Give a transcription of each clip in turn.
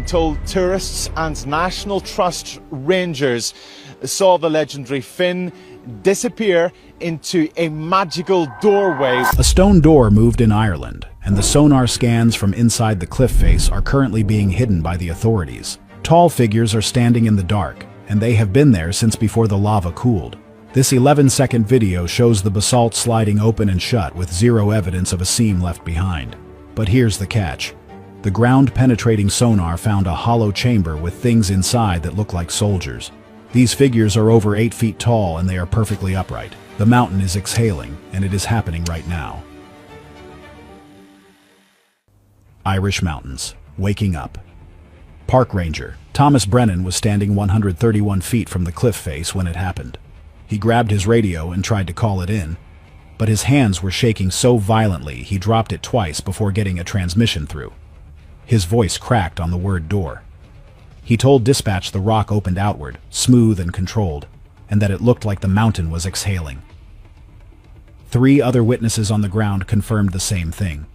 told tourists and National Trust rangers saw the legendary fin disappear into a magical doorway. A stone door moved in Ireland, and the sonar scans from inside the cliff face are currently being hidden by the authorities. Tall figures are standing in the dark, and they have been there since before the lava cooled. This 11-second video shows the basalt sliding open and shut with zero evidence of a seam left behind. But here's the catch. The ground-penetrating sonar found a hollow chamber with things inside that look like soldiers. These figures are over 8 feet tall and they are perfectly upright. The mountain is exhaling, and it is happening right now. Irish mountains, waking up. Park ranger Thomas Brennan was standing 131 feet from the cliff face when it happened. He grabbed his radio and tried to call it in, but his hands were shaking so violently he dropped it twice before getting a transmission through. His voice cracked on the word door. He told dispatch the rock opened outward, smooth and controlled, and that it looked like the mountain was exhaling. 3 other witnesses on the ground confirmed the same thing.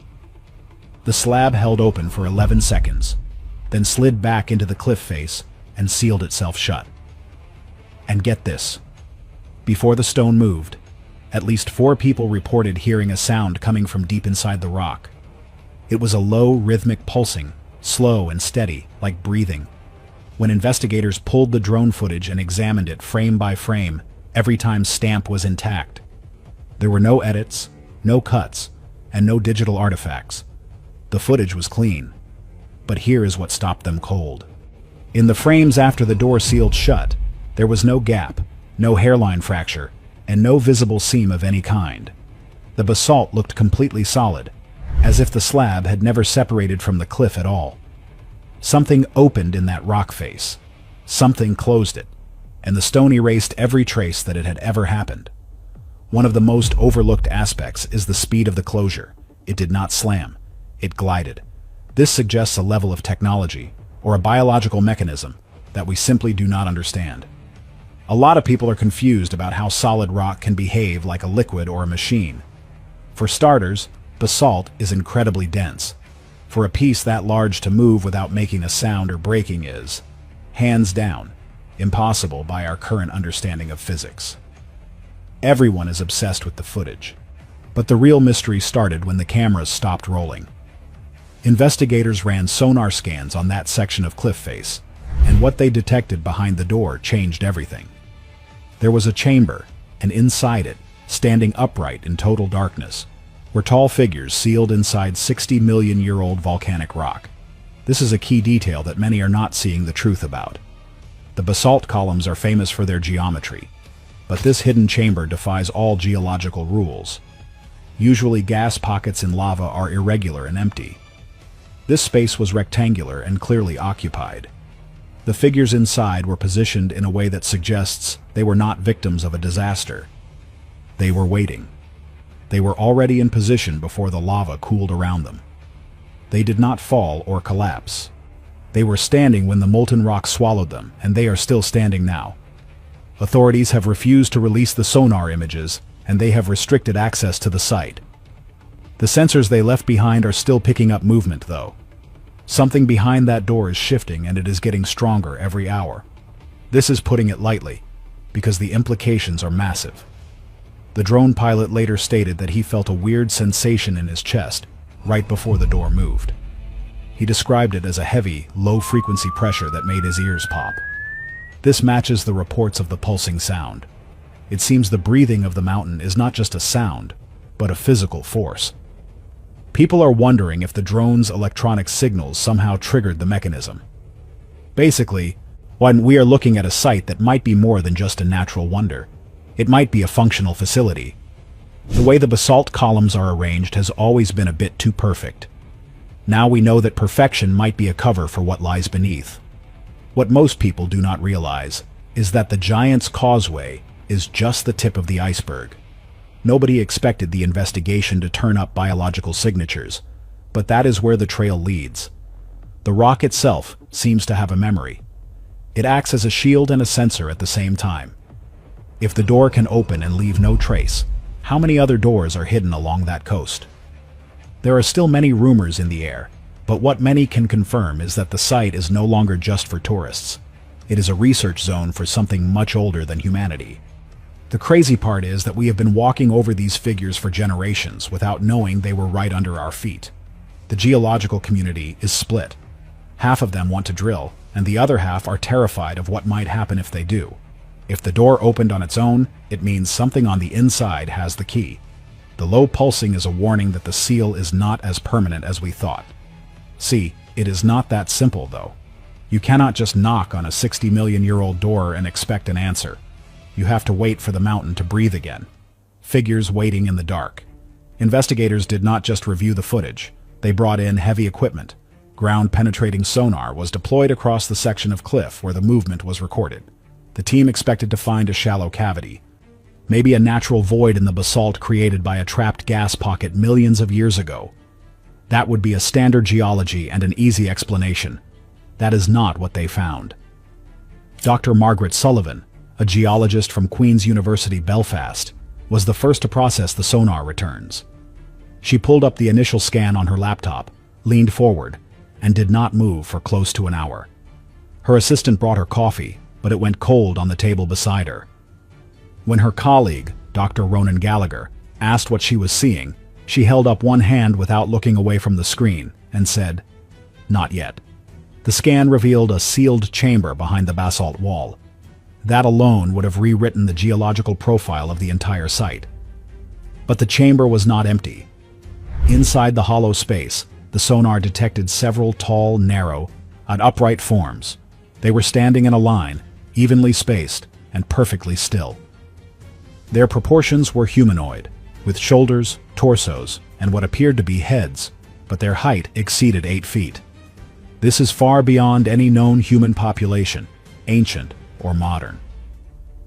The slab held open for 11 seconds, then slid back into the cliff face and sealed itself shut. And get this. Before the stone moved, at least 4 people reported hearing a sound coming from deep inside the rock. It was a low, rhythmic pulsing, slow and steady, like breathing. When investigators pulled the drone footage and examined it frame by frame, every time's stamp was intact. There were no edits, no cuts, and no digital artifacts. The footage was clean. But here is what stopped them cold. In the frames after the door sealed shut, there was no gap, no hairline fracture, and no visible seam of any kind. The basalt looked completely solid, as if the slab had never separated from the cliff at all. Something opened in that rock face. Something closed it, and the stone erased every trace that it had ever happened. One of the most overlooked aspects is the speed of the closure. It did not slam. It glided. This suggests a level of technology, or a biological mechanism, that we simply do not understand. A lot of people are confused about how solid rock can behave like a liquid or a machine. For starters, basalt is incredibly dense. For a piece that large to move without making a sound or breaking is, hands down, impossible by our current understanding of physics. Everyone is obsessed with the footage. But the real mystery started when the cameras stopped rolling. Investigators ran sonar scans on that section of cliff face, and what they detected behind the door changed everything. There was a chamber, and inside it, standing upright in total darkness, were tall figures sealed inside 60-million-year-old volcanic rock. This is a key detail that many are not seeing the truth about. The basalt columns are famous for their geometry, but this hidden chamber defies all geological rules. Usually gas pockets in lava are irregular and empty. This space was rectangular and clearly occupied. The figures inside were positioned in a way that suggests they were not victims of a disaster. They were waiting. They were already in position before the lava cooled around them. They did not fall or collapse. They were standing when the molten rock swallowed them, and they are still standing now. Authorities have refused to release the sonar images, and they have restricted access to the site. The sensors they left behind are still picking up movement, though. Something behind that door is shifting, and it is getting stronger every hour. This is putting it lightly, because the implications are massive. The drone pilot later stated that he felt a weird sensation in his chest right before the door moved. He described it as a heavy, low-frequency pressure that made his ears pop. This matches the reports of the pulsing sound. It seems the breathing of the mountain is not just a sound, but a physical force. People are wondering if the drone's electronic signals somehow triggered the mechanism. Basically, when we are looking at a site that might be more than just a natural wonder, it might be a functional facility. The way the basalt columns are arranged has always been a bit too perfect. Now we know that perfection might be a cover for what lies beneath. What most people do not realize is that the Giant's Causeway is just the tip of the iceberg. Nobody expected the investigation to turn up biological signatures, but that is where the trail leads. The rock itself seems to have a memory. It acts as a shield and a sensor at the same time. If the door can open and leave no trace, how many other doors are hidden along that coast? There are still many rumors in the air, But what many can confirm is that the site is no longer just for tourists. It is a research zone for something much older than humanity. The crazy part is that we have been walking over these figures for generations without knowing they were right under our feet. The geological community is split. Half of them want to drill, and the other half are terrified of what might happen if they do. If the door opened on its own, it means something on the inside has the key. The low pulsing is a warning that the seal is not as permanent as we thought. See, it is not that simple, though. You cannot just knock on a 60-million-year-old door and expect an answer. You have to wait for the mountain to breathe again. Figures waiting in the dark. Investigators did not just review the footage. They brought in heavy equipment. Ground-penetrating sonar was deployed across the section of cliff where the movement was recorded. The team expected to find a shallow cavity, maybe a natural void in the basalt created by a trapped gas pocket millions of years ago. That would be a standard geology and an easy explanation. That is not what they found. Dr. Margaret Sullivan, a geologist from Queen's University, Belfast, was the first to process the sonar returns. She pulled up the initial scan on her laptop, leaned forward, and did not move for close to an hour. Her assistant brought her coffee, but it went cold on the table beside her. When her colleague, Dr. Ronan Gallagher, asked what she was seeing, she held up one hand without looking away from the screen and said, "Not yet." The scan revealed a sealed chamber behind the basalt wall. That alone would have rewritten the geological profile of the entire site. But the chamber was not empty. Inside the hollow space, the sonar detected several tall, narrow, and upright forms. They were standing in a line, evenly spaced, and perfectly still. Their proportions were humanoid, with shoulders, torsos, and what appeared to be heads, but their height exceeded 8 feet. This is far beyond any known human population, ancient or modern.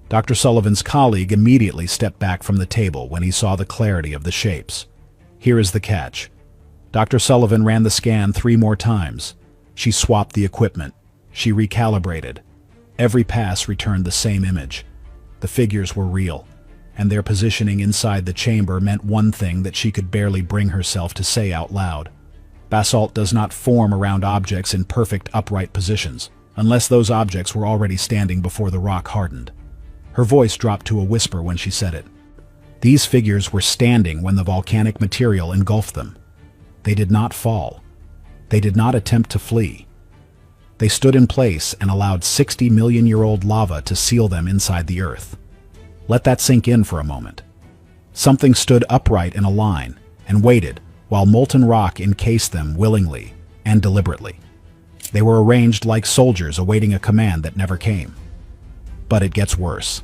Dr. Sullivan's colleague immediately stepped back from the table when he saw the clarity of the shapes. Here is the catch. Dr. Sullivan ran the scan 3 more times. She swapped the equipment. She recalibrated. Every pass returned the same image. The figures were real, and their positioning inside the chamber meant one thing that she could barely bring herself to say out loud. Basalt does not form around objects in perfect upright positions, unless those objects were already standing before the rock hardened. Her voice dropped to a whisper when she said it. These figures were standing when the volcanic material engulfed them. They did not fall. They did not attempt to flee. They stood in place and allowed 60-million-year-old lava to seal them inside the earth. Let that sink in for a moment. Something stood upright in a line and waited while molten rock encased them willingly and deliberately. They were arranged like soldiers awaiting a command that never came. But it gets worse.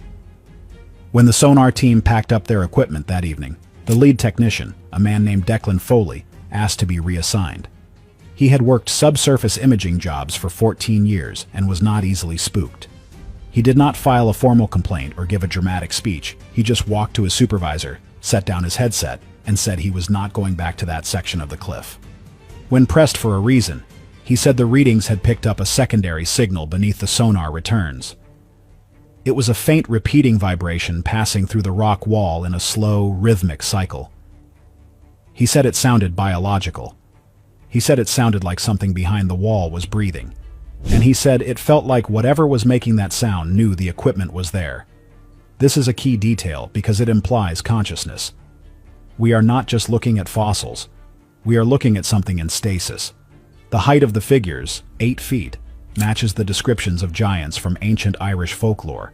When the sonar team packed up their equipment that evening, the lead technician, a man named Declan Foley, asked to be reassigned. He had worked subsurface imaging jobs for 14 years and was not easily spooked. He did not file a formal complaint or give a dramatic speech. He just walked to his supervisor, set down his headset, and said he was not going back to that section of the cliff. When pressed for a reason, he said the readings had picked up a secondary signal beneath the sonar returns. It was a faint repeating vibration passing through the rock wall in a slow, rhythmic cycle. He said it sounded biological. He said it sounded like something behind the wall was breathing. And he said it felt like whatever was making that sound knew the equipment was there. This is a key detail because it implies consciousness. We are not just looking at fossils. We are looking at something in stasis. The height of the figures, 8 feet, matches the descriptions of giants from ancient Irish folklore.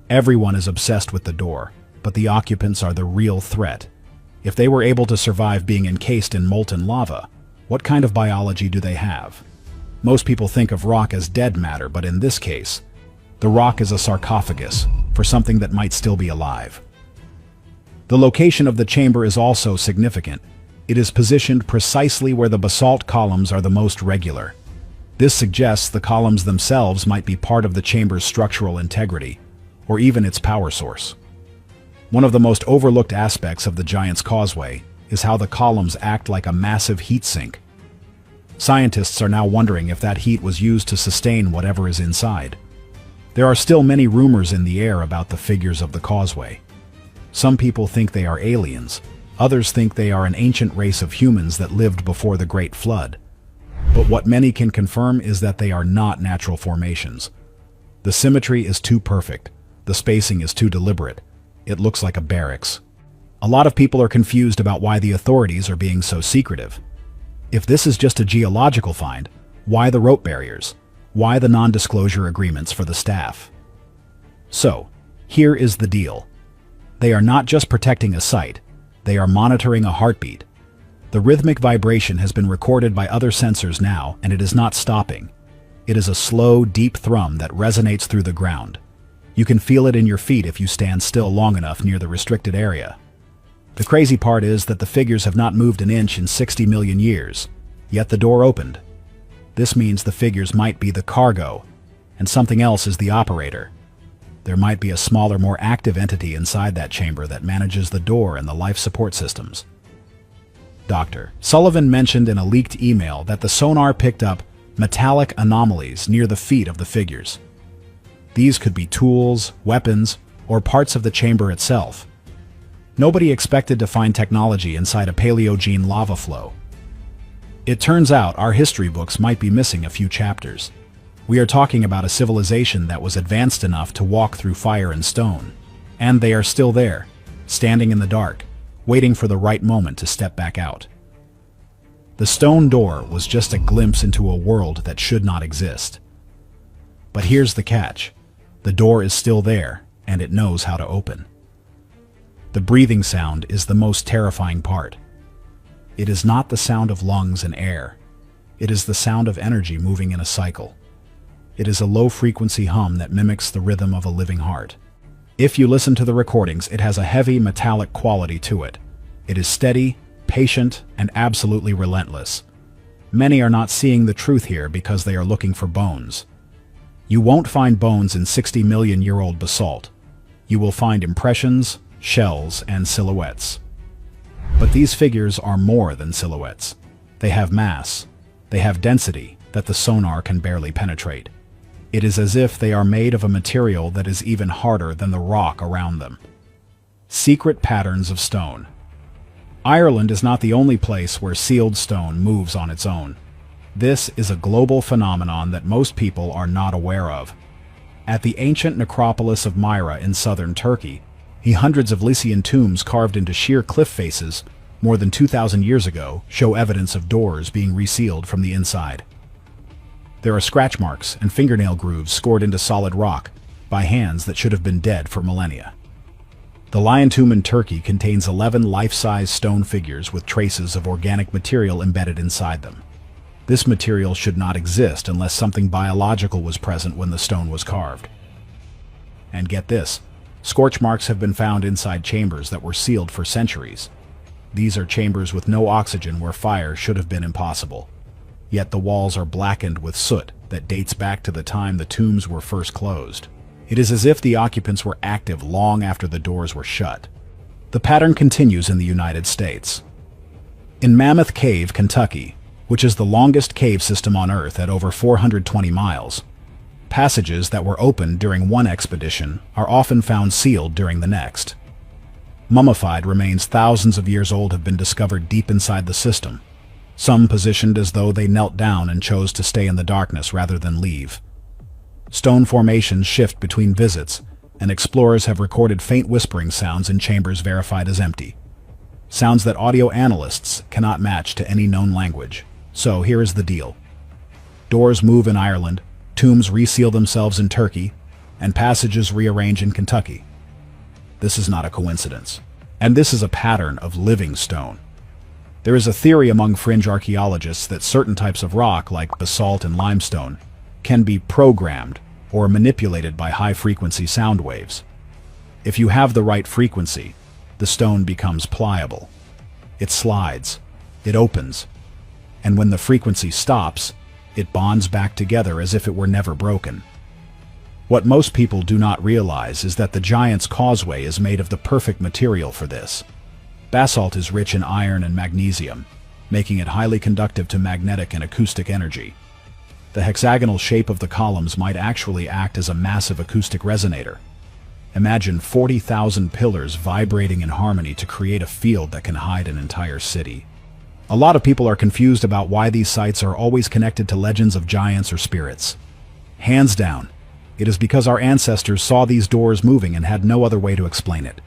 Everyone is obsessed with the door, but the occupants are the real threat. If they were able to survive being encased in molten lava, what kind of biology do they have? Most people think of rock as dead matter, but in this case, the rock is a sarcophagus for something that might still be alive. The location of the chamber is also significant. It is positioned precisely where the basalt columns are the most regular. This suggests the columns themselves might be part of the chamber's structural integrity, or even its power source. One of the most overlooked aspects of the Giant's Causeway is how the columns act like a massive heat sink. Scientists are now wondering if that heat was used to sustain whatever is inside. There are still many rumors in the air about the figures of the Causeway. Some people think they are aliens. Others think they are an ancient race of humans that lived before the Great Flood. But what many can confirm is that they are not natural formations. The symmetry is too perfect. The spacing is too deliberate. It looks like a barracks. A lot of people are confused about why the authorities are being so secretive. If this is just a geological find, why the rope barriers? Why the non-disclosure agreements for the staff? So, here is the deal. They are not just protecting a site, they are monitoring a heartbeat. The rhythmic vibration has been recorded by other sensors now, and it is not stopping. It is a slow, deep thrum that resonates through the ground. You can feel it in your feet if you stand still long enough near the restricted area. The crazy part is that the figures have not moved an inch in 60 million years, yet the door opened. This means the figures might be the cargo, and something else is the operator. There might be a smaller, more active entity inside that chamber that manages the door and the life support systems. Dr. Sullivan mentioned in a leaked email that the sonar picked up metallic anomalies near the feet of the figures. These could be tools, weapons, or parts of the chamber itself. Nobody expected to find technology inside a Paleogene lava flow. It turns out our history books might be missing a few chapters. We are talking about a civilization that was advanced enough to walk through fire and stone. And they are still there, standing in the dark, waiting for the right moment to step back out. The stone door was just a glimpse into a world that should not exist. But here's the catch. The door is still there, and it knows how to open. The breathing sound is the most terrifying part. It is not the sound of lungs and air. It is the sound of energy moving in a cycle. It is a low-frequency hum that mimics the rhythm of a living heart. If you listen to the recordings, it has a heavy metallic quality to it. It is steady, patient, and absolutely relentless. Many are not seeing the truth here because they are looking for bones. You won't find bones in 60-million-year-old basalt. You will find impressions, shells, and silhouettes. But these figures are more than silhouettes. They have mass. They have density that the sonar can barely penetrate. It is as if they are made of a material that is even harder than the rock around them. Secret patterns of stone. Ireland is not the only place where sealed stone moves on its own. This is a global phenomenon that most people are not aware of. At the ancient necropolis of Myra in southern Turkey, hundreds of Lycian tombs carved into sheer cliff faces more than 2,000 years ago show evidence of doors being resealed from the inside. There are scratch marks and fingernail grooves scored into solid rock by hands that should have been dead for millennia. The Lion Tomb in Turkey contains 11 life-size stone figures with traces of organic material embedded inside them. This material should not exist unless something biological was present when the stone was carved. And get this, scorch marks have been found inside chambers that were sealed for centuries. These are chambers with no oxygen where fire should have been impossible. Yet the walls are blackened with soot that dates back to the time the tombs were first closed. It is as if the occupants were active long after the doors were shut. The pattern continues in the United States. In Mammoth Cave, Kentucky, which is the longest cave system on Earth at over 420 miles, passages that were opened during one expedition are often found sealed during the next. Mummified remains thousands of years old have been discovered deep inside the system, some positioned as though they knelt down and chose to stay in the darkness rather than leave. Stone formations shift between visits, and explorers have recorded faint whispering sounds in chambers verified as empty. Sounds that audio analysts cannot match to any known language. So here is the deal. Doors move in Ireland, tombs reseal themselves in Turkey, and passages rearrange in Kentucky. This is not a coincidence. And this is a pattern of living stone. There is a theory among fringe archaeologists that certain types of rock, like basalt and limestone, can be programmed or manipulated by high-frequency sound waves. If you have the right frequency, the stone becomes pliable. It slides, it opens, and when the frequency stops, it bonds back together as if it were never broken. What most people do not realize is that the Giant's Causeway is made of the perfect material for this. Basalt is rich in iron and magnesium, making it highly conductive to magnetic and acoustic energy. The hexagonal shape of the columns might actually act as a massive acoustic resonator. Imagine 40,000 pillars vibrating in harmony to create a field that can hide an entire city. A lot of people are confused about why these sites are always connected to legends of giants or spirits. Hands down, it is because our ancestors saw these doors moving and had no other way to explain it.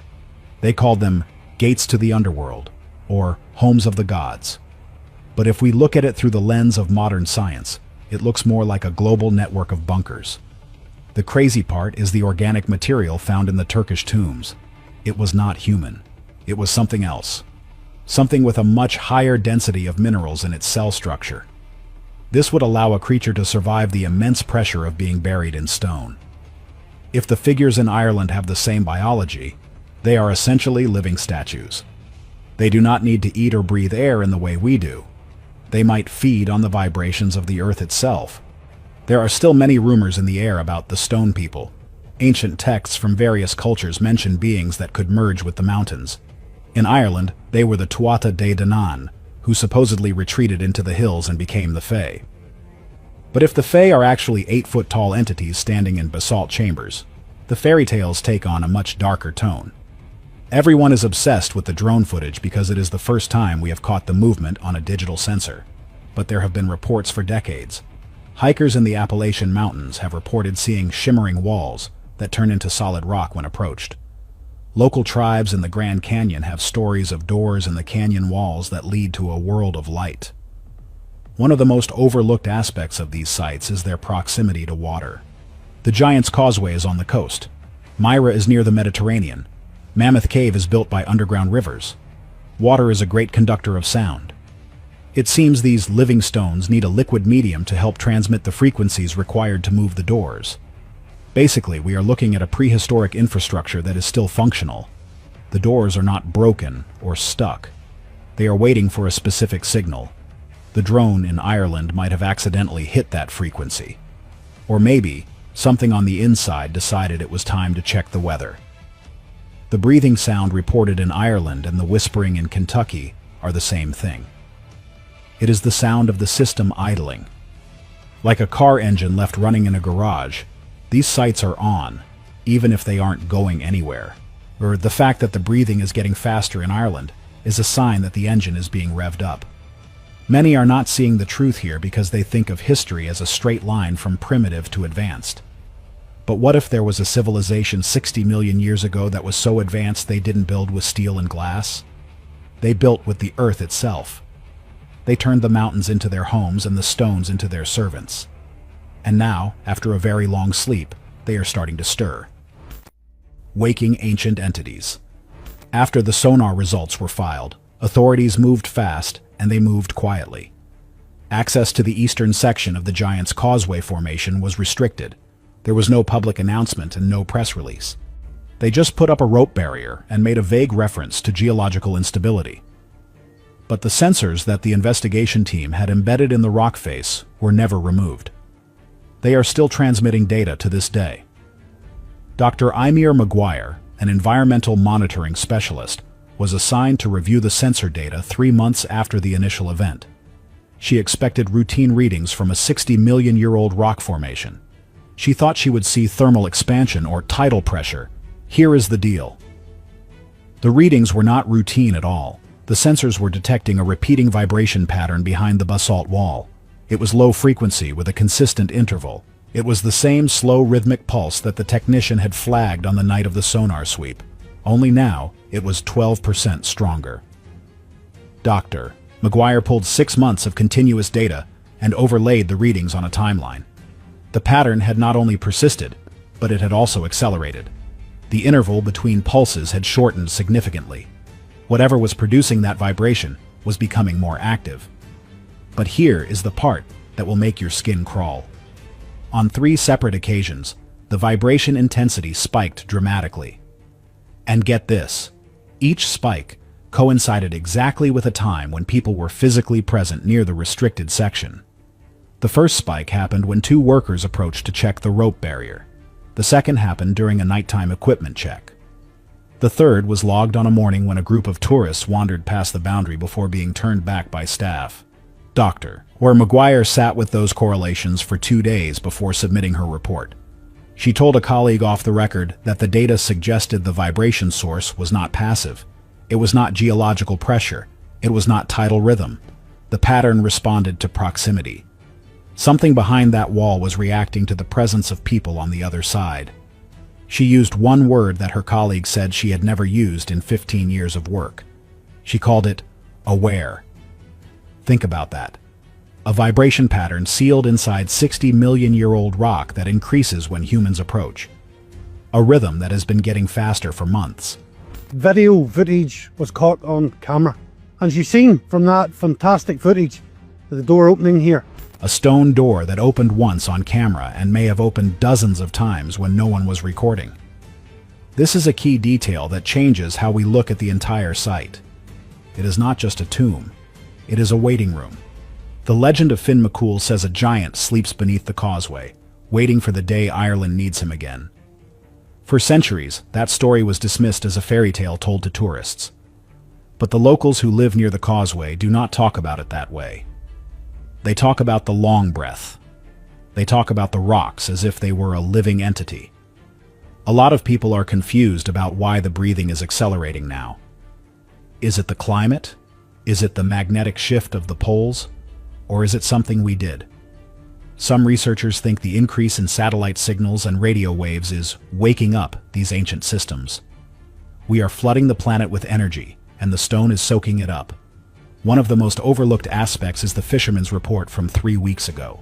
They called them gates to the underworld, or homes of the gods. But if we look at it through the lens of modern science, it looks more like a global network of bunkers. The crazy part is the organic material found in the Turkish tombs. It was not human. It was something else. Something with a much higher density of minerals in its cell structure. This would allow a creature to survive the immense pressure of being buried in stone. If the figures in Ireland have the same biology, they are essentially living statues. They do not need to eat or breathe air in the way we do. They might feed on the vibrations of the earth itself. There are still many rumors in the air about the stone people. Ancient texts from various cultures mention beings that could merge with the mountains. In Ireland, they were the Tuatha De Danann, who supposedly retreated into the hills and became the Fae. But if the Fae are actually 8-foot-tall entities standing in basalt chambers, the fairy tales take on a much darker tone. Everyone is obsessed with the drone footage because it is the first time we have caught the movement on a digital sensor. But there have been reports for decades. Hikers in the Appalachian Mountains have reported seeing shimmering walls that turn into solid rock when approached. Local tribes in the Grand Canyon have stories of doors in the canyon walls that lead to a world of light. One of the most overlooked aspects of these sites is their proximity to water. The Giant's Causeway is on the coast. Myra is near the Mediterranean. Mammoth Cave is built by underground rivers. Water is a great conductor of sound. It seems these living stones need a liquid medium to help transmit the frequencies required to move the doors. Basically, we are looking at a prehistoric infrastructure that is still functional. The doors are not broken or stuck. They are waiting for a specific signal. The drone in Ireland might have accidentally hit that frequency. Or maybe, something on the inside decided it was time to check the weather. The breathing sound reported in Ireland and the whispering in Kentucky are the same thing. It is the sound of the system idling. Like a car engine left running in a garage, these sites are on, even if they aren't going anywhere. Or the fact that the breathing is getting faster in Ireland is a sign that the engine is being revved up. Many are not seeing the truth here because they think of history as a straight line from primitive to advanced. But what if there was a civilization 60 million years ago that was so advanced they didn't build with steel and glass? They built with the earth itself. They turned the mountains into their homes and the stones into their servants. And now, after a very long sleep, they are starting to stir. Waking ancient entities. After the sonar results were filed, authorities moved fast and they moved quietly. Access to the eastern section of the Giant's Causeway formation was restricted. There was no public announcement and no press release. They just put up a rope barrier and made a vague reference to geological instability. But the sensors that the investigation team had embedded in the rock face were never removed. They are still transmitting data to this day. Dr. Eimir Maguire, an environmental monitoring specialist, was assigned to review the sensor data 3 months after the initial event. She expected routine readings from a 60-million-year-old rock formation. She thought she would see thermal expansion or tidal pressure. Here is the deal. The readings were not routine at all. The sensors were detecting a repeating vibration pattern behind the basalt wall. It was low frequency with a consistent interval. It was the same slow rhythmic pulse that the technician had flagged on the night of the sonar sweep. Only now, it was 12% stronger. Dr. Maguire pulled 6 months of continuous data and overlaid the readings on a timeline. The pattern had not only persisted, but it had also accelerated. The interval between pulses had shortened significantly. Whatever was producing that vibration was becoming more active. But here is the part that will make your skin crawl. On 3 separate occasions, the vibration intensity spiked dramatically. And get this, each spike coincided exactly with a time when people were physically present near the restricted section. The first spike happened when 2 workers approached to check the rope barrier. The second happened during a nighttime equipment check. The third was logged on a morning when a group of tourists wandered past the boundary before being turned back by staff. Dr. Maguire sat with those correlations for 2 days before submitting her report. She told a colleague off the record that the data suggested the vibration source was not passive. It was not geological pressure. It was not tidal rhythm. The pattern responded to proximity. Something behind that wall was reacting to the presence of people on the other side. She used one word that her colleague said she had never used in 15 years of work. She called it aware. Think about that. A vibration pattern sealed inside 60-million-year-old rock that increases when humans approach. A rhythm that has been getting faster for months. Video footage was caught on camera, and you've seen from that fantastic footage the door opening here. A stone door that opened once on camera and may have opened dozens of times when no one was recording. This is a key detail that changes how we look at the entire site. It is not just a tomb. It is a waiting room. The legend of Finn McCool says a giant sleeps beneath the causeway, waiting for the day Ireland needs him again. For centuries, that story was dismissed as a fairy tale told to tourists. But the locals who live near the causeway do not talk about it that way. They talk about the long breath. They talk about the rocks as if they were a living entity. A lot of people are confused about why the breathing is accelerating now. Is it the climate? Is it the magnetic shift of the poles? Or is it something we did? Some researchers think the increase in satellite signals and radio waves is waking up these ancient systems. We are flooding the planet with energy, and the stone is soaking it up. One of the most overlooked aspects is the fisherman's report from 3 weeks ago.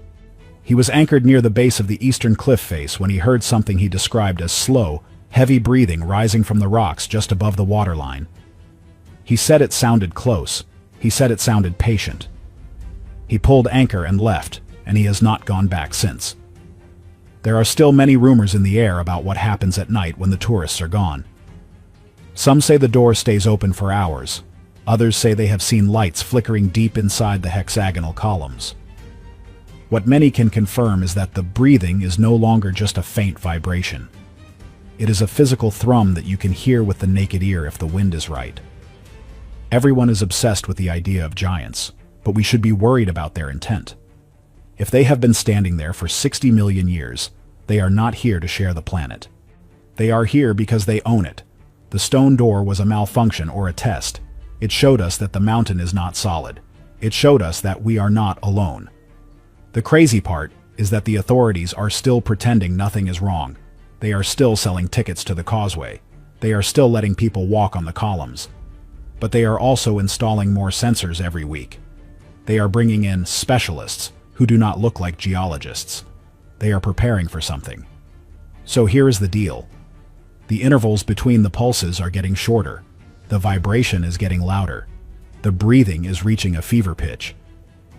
He was anchored near the base of the eastern cliff face when he heard something he described as slow, heavy breathing rising from the rocks just above the waterline. He said it sounded close. He said it sounded patient. He pulled anchor and left, and he has not gone back since. There are still many rumors in the air about what happens at night when the tourists are gone. Some say the door stays open for hours. Others say they have seen lights flickering deep inside the hexagonal columns. What many can confirm is that the breathing is no longer just a faint vibration. It is a physical thrum that you can hear with the naked ear if the wind is right. Everyone is obsessed with the idea of giants, but we should be worried about their intent. If they have been standing there for 60 million years, they are not here to share the planet. They are here because they own it. The stone door was a malfunction or a test. It showed us that the mountain is not solid. It showed us that we are not alone. The crazy part is that the authorities are still pretending nothing is wrong. They are still selling tickets to the causeway. They are still letting people walk on the columns. But they are also installing more sensors every week. They are bringing in specialists who do not look like geologists. They are preparing for something. So here is the deal. The intervals between the pulses are getting shorter. The vibration is getting louder. The breathing is reaching a fever pitch.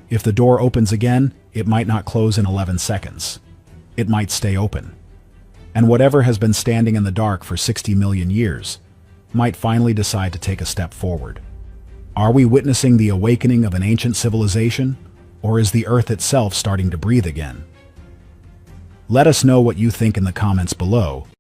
If the door opens again, it might not close in 11 seconds. It might stay open. And whatever has been standing in the dark for 60 million years might finally decide to take a step forward. Are we witnessing the awakening of an ancient civilization, or is the Earth itself starting to breathe again? Let us know what you think in the comments below.